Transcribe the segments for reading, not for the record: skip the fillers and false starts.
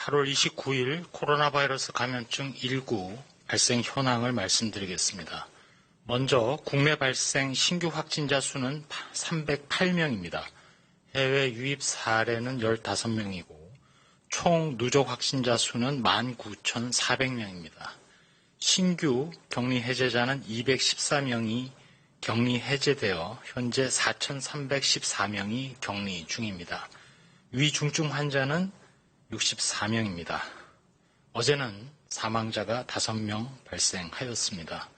8월 29일 코로나 바이러스 감염증 19 발생 현황을 말씀드리겠습니다. 먼저 국내 발생 신규 확진자 수는 308명입니다. 해외 유입 사례는 15명이고 총 누적 확진자 수는 19,400명입니다. 신규 격리 해제자는 214명이 격리 해제되어 현재 4,314명이 격리 중입니다. 위중증 환자는 64명입니다. 어제는 사망자가 5명 발생하였습니다.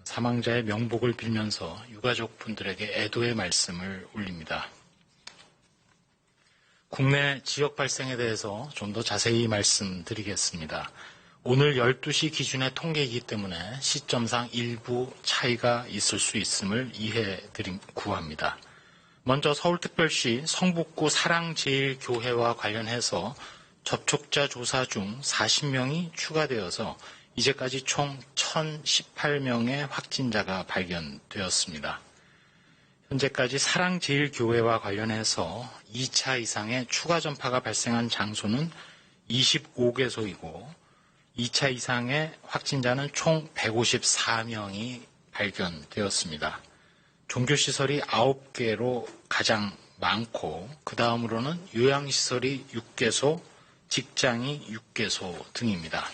사망자의 명복을 빌면서 유가족분들에게 애도의 말씀을 올립니다. 국내 지역 발생에 대해서 좀 더 자세히 말씀드리겠습니다. 오늘 12시 기준의 통계이기 때문에 시점상 일부 차이가 있을 수 있음을 구합니다. 먼저 서울특별시 성북구 사랑제일교회와 관련해서 접촉자 조사 중 40명이 추가되어서 이제까지 총 1,018명의 확진자가 발견되었습니다. 현재까지 사랑제일교회와 관련해서 2차 이상의 추가 전파가 발생한 장소는 25개소이고 2차 이상의 확진자는 총 154명이 발견되었습니다. 종교시설이 9개로 가장 많고 그 다음으로는 요양시설이 6개소, 직장이 6개소 등입니다.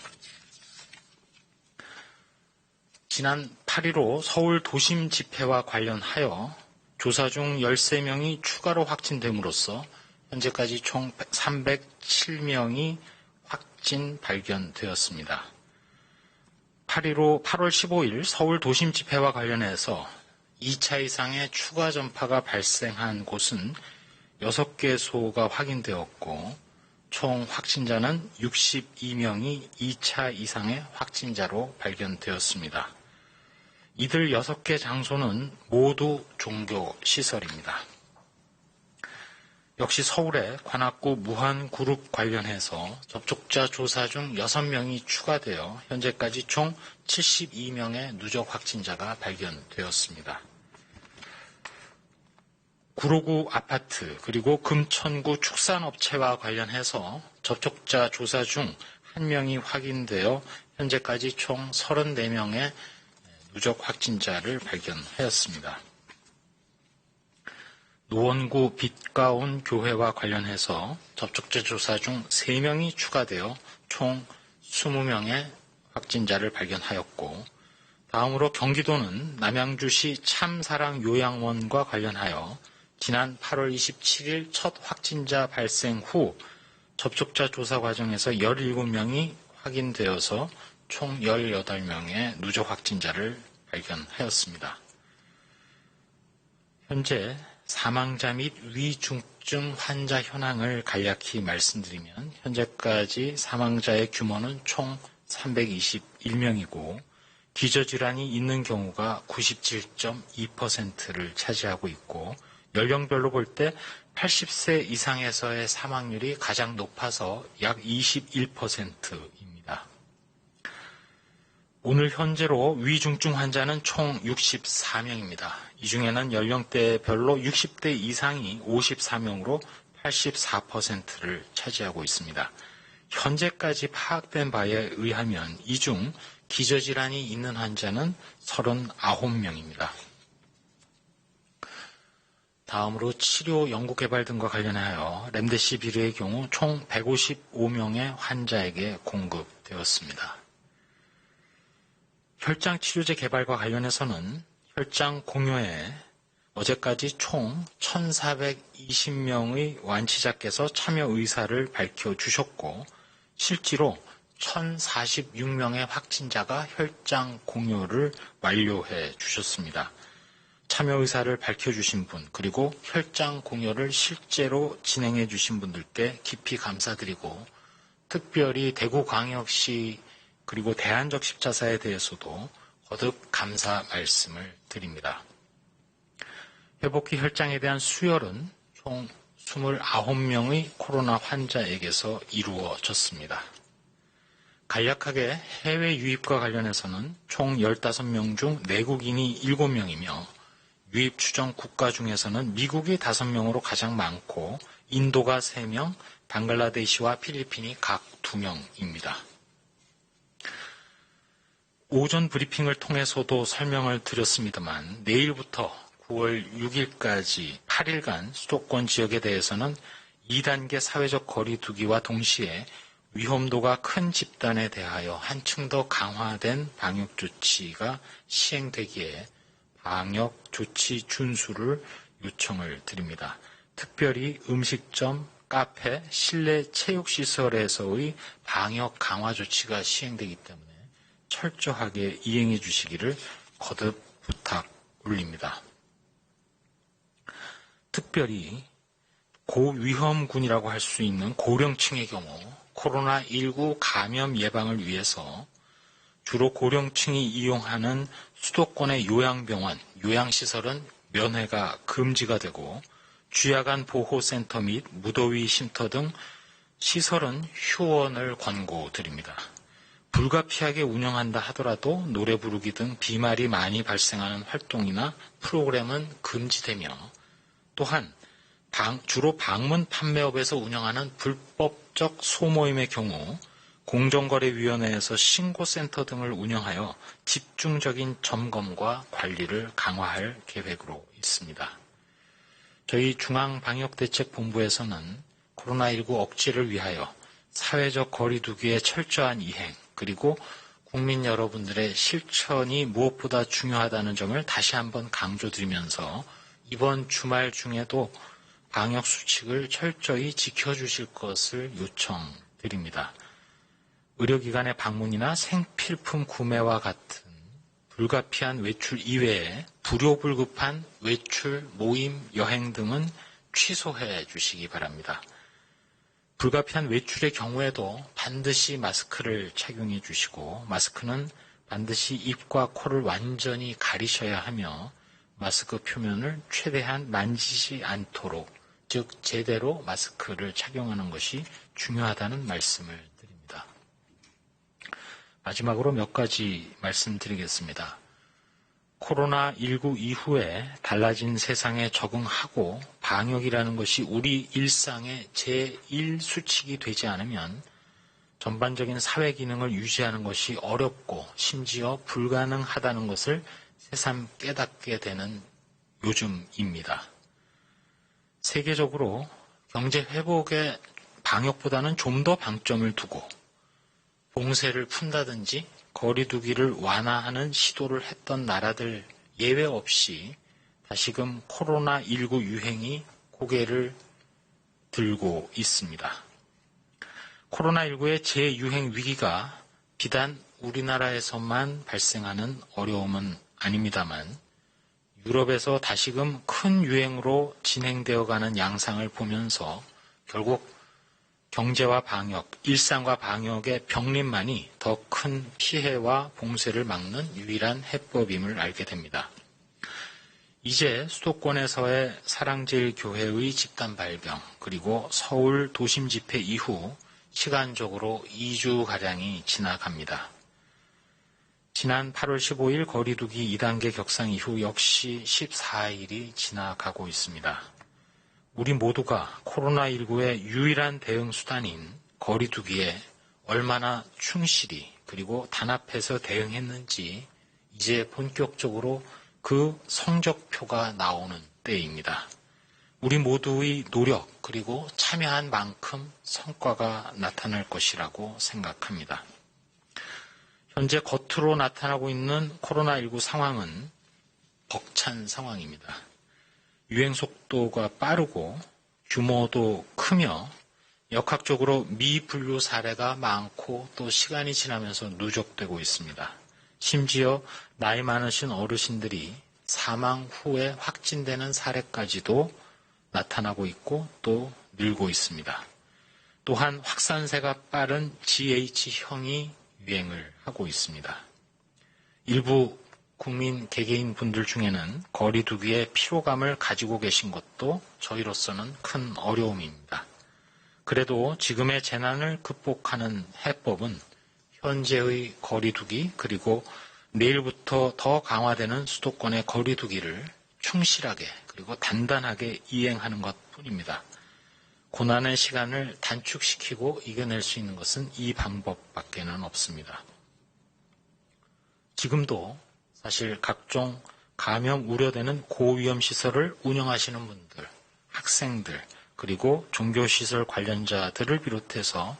지난 8.15 서울 도심 집회와 관련하여 조사 중 13명이 추가로 확진됨으로써 현재까지 총 307명이 확진 발견되었습니다. 8.15 8월 15일 서울 도심 집회와 관련해서 2차 이상의 추가 전파가 발생한 곳은 6개소가 확인되었고 총 확진자는 62명이 2차 이상의 확진자로 발견되었습니다. 이들 6개 장소는 모두 종교시설입니다. 역시 서울의 관악구 무한그룹 관련해서 접촉자 조사 중 6명이 추가되어 현재까지 총 72명의 누적 확진자가 발견되었습니다. 구로구 아파트 그리고 금천구 축산업체와 관련해서 접촉자 조사 중 1명이 확인되어 현재까지 총 34명의 누적 확진자를 발견하였습니다. 노원구 빛가온 교회와 관련해서 접촉자 조사 중 3명이 추가되어 총 20명의 확진자를 발견하였고 다음으로 경기도는 남양주시 참사랑요양원과 관련하여 지난 8월 27일 첫 확진자 발생 후 접촉자 조사 과정에서 17명이 확인되어서 총 18명의 누적 확진자를 발견하였습니다. 현재 사망자 및 위중증 환자 현황을 간략히 말씀드리면 현재까지 사망자의 규모는 총 321명이고 기저질환이 있는 경우가 97.2%를 차지하고 있고 연령별로 볼 때 80세 이상에서의 사망률이 가장 높아서 약 21%입니다. 오늘 현재로 위중증 환자는 총 64명입니다. 이 중에는 연령대별로 60대 이상이 54명으로 84%를 차지하고 있습니다. 현재까지 파악된 바에 의하면 이 중 기저질환이 있는 환자는 39명입니다. 다음으로 치료 연구개발 등과 관련하여 렘데시비르의 경우 총 155명의 환자에게 공급되었습니다. 혈장 치료제 개발과 관련해서는 혈장 공여에 어제까지 총 1,420명의 완치자께서 참여 의사를 밝혀주셨고 실제로 1,046명의 확진자가 혈장 공여를 완료해 주셨습니다. 참여 의사를 밝혀주신 분 그리고 혈장 공여를 실제로 진행해 주신 분들께 깊이 감사드리고 특별히 대구광역시 그리고 대한적 십자사에 대해서도 거듭 감사 말씀을 드립니다. 회복기 혈장에 대한 수혈은 총 29명의 코로나 환자에게서 이루어졌습니다. 간략하게 해외 유입과 관련해서는 총 15명 중 내국인이 7명이며 유입 추정 국가 중에서는 미국이 5명으로 가장 많고 인도가 3명, 방글라데시와 필리핀이 각 2명입니다. 오전 브리핑을 통해서도 설명을 드렸습니다만 내일부터 9월 6일까지 8일간 수도권 지역에 대해서는 2단계 사회적 거리 두기와 동시에 위험도가 큰 집단에 대하여 한층 더 강화된 방역 조치가 시행되기에 방역 조치 준수를 요청을 드립니다. 특별히 음식점, 카페, 실내 체육시설에서의 방역 강화 조치가 시행되기 때문에 철저하게 이행해 주시기를 거듭 부탁 올립니다. 특별히 고위험군이라고 할 수 있는 고령층의 경우 코로나19 감염 예방을 위해서 주로 고령층이 이용하는 수도권의 요양병원, 요양시설은 면회가 금지가 되고 주야간 보호센터 및 무더위 쉼터 등 시설은 휴원을 권고드립니다. 불가피하게 운영한다 하더라도 노래 부르기 등 비말이 많이 발생하는 활동이나 프로그램은 금지되며 또한 주로 방문 판매업에서 운영하는 불법적 소모임의 경우 공정거래위원회에서 신고센터 등을 운영하여 집중적인 점검과 관리를 강화할 계획으로 있습니다. 저희 중앙방역대책본부에서는 코로나19 억제를 위하여 사회적 거리 두기의 철저한 이행 그리고 국민 여러분들의 실천이 무엇보다 중요하다는 점을 다시 한번 강조드리면서 이번 주말 중에도 방역 수칙을 철저히 지켜주실 것을 요청드립니다. 의료기관의 방문이나 생필품 구매와 같은 불가피한 외출 이외에 불효불급한 외출, 모임, 여행 등은 취소해 주시기 바랍니다. 불가피한 외출의 경우에도 반드시 마스크를 착용해 주시고 마스크는 반드시 입과 코를 완전히 가리셔야 하며 마스크 표면을 최대한 만지지 않도록 즉 제대로 마스크를 착용하는 것이 중요하다는 말씀을 드립니다. 마지막으로 몇 가지 말씀드리겠습니다. 코로나19 이후에 달라진 세상에 적응하고 방역이라는 것이 우리 일상의 제1수칙이 되지 않으면 전반적인 사회 기능을 유지하는 것이 어렵고 심지어 불가능하다는 것을 새삼 깨닫게 되는 요즘입니다. 세계적으로 경제 회복에 방역보다는 좀 더 방점을 두고 봉쇄를 푼다든지 거리두기를 완화하는 시도를 했던 나라들 예외 없이 다시금 코로나19 유행이 고개를 들고 있습니다. 코로나19의 재유행 위기가 비단 우리나라에서만 발생하는 어려움은 아닙니다만 유럽에서 다시금 큰 유행으로 진행되어가는 양상을 보면서 결국 경제와 방역, 일상과 방역의 병림만이 더 큰 피해와 봉쇄를 막는 유일한 해법임을 알게 됩니다. 이제 수도권에서의 사랑제일교회의 집단 발병 그리고 서울 도심 집회 이후 시간적으로 2주가량이 지나갑니다. 지난 8월 15일 거리두기 2단계 격상 이후 역시 14일이 지나가고 있습니다. 우리 모두가 코로나19의 유일한 대응 수단인 거리두기에 얼마나 충실히 그리고 단합해서 대응했는지 이제 본격적으로 그 성적표가 나오는 때입니다. 우리 모두의 노력 그리고 참여한 만큼 성과가 나타날 것이라고 생각합니다. 현재 겉으로 나타나고 있는 코로나19 상황은 벅찬 상황입니다. 유행 속도가 빠르고 규모도 크며 역학적으로 미분류 사례가 많고 또 시간이 지나면서 누적되고 있습니다. 심지어 나이 많으신 어르신들이 사망 후에 확진되는 사례까지도 나타나고 있고 또 늘고 있습니다. 또한 확산세가 빠른 GH형이 유행을 하고 있습니다. 일부 국민 개개인 분들 중에는 거리두기에 피로감을 가지고 계신 것도 저희로서는 큰 어려움입니다. 그래도 지금의 재난을 극복하는 해법은 현재의 거리두기 그리고 내일부터 더 강화되는 수도권의 거리두기를 충실하게 그리고 단단하게 이행하는 것뿐입니다. 고난의 시간을 단축시키고 이겨낼 수 있는 것은 이 방법밖에는 없습니다. 지금도 사실 각종 감염 우려되는 고위험 시설을 운영하시는 분들, 학생들, 그리고 종교시설 관련자들을 비롯해서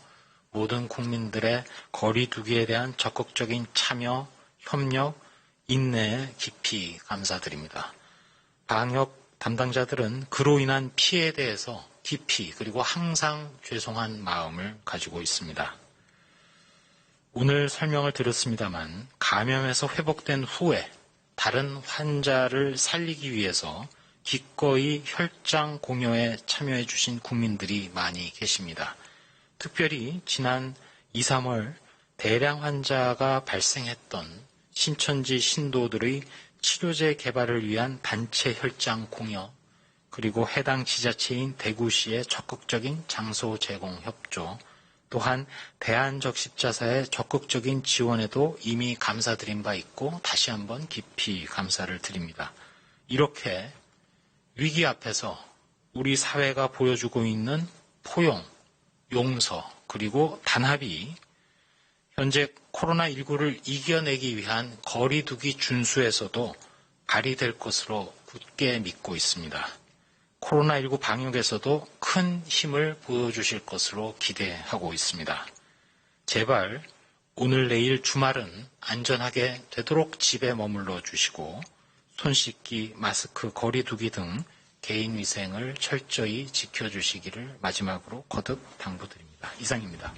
모든 국민들의 거리 두기에 대한 적극적인 참여, 협력, 인내에 깊이 감사드립니다. 방역 담당자들은 그로 인한 피해에 대해서 깊이 그리고 항상 죄송한 마음을 가지고 있습니다. 오늘 설명을 드렸습니다만 감염에서 회복된 후에 다른 환자를 살리기 위해서 기꺼이 혈장 공여에 참여해 주신 국민들이 많이 계십니다. 특별히 지난 2, 3월 대량 환자가 발생했던 신천지 신도들의 치료제 개발을 위한 단체 혈장 공여, 그리고 해당 지자체인 대구시의 적극적인 장소 제공 협조, 또한 대한적십자사의 적극적인 지원에도 이미 감사드린 바 있고 다시 한번 깊이 감사를 드립니다. 이렇게 위기 앞에서 우리 사회가 보여주고 있는 포용, 용서, 그리고 단합이 현재 코로나19를 이겨내기 위한 거리 두기 준수에서도 발휘될 것으로 굳게 믿고 있습니다. 코로나19 방역에서도 큰 힘을 보여주실 것으로 기대하고 있습니다. 제발 오늘 내일 주말은 안전하게 되도록 집에 머물러 주시고 손 씻기, 마스크, 거리 두기 등 개인 위생을 철저히 지켜주시기를 마지막으로 거듭 당부드립니다. 이상입니다.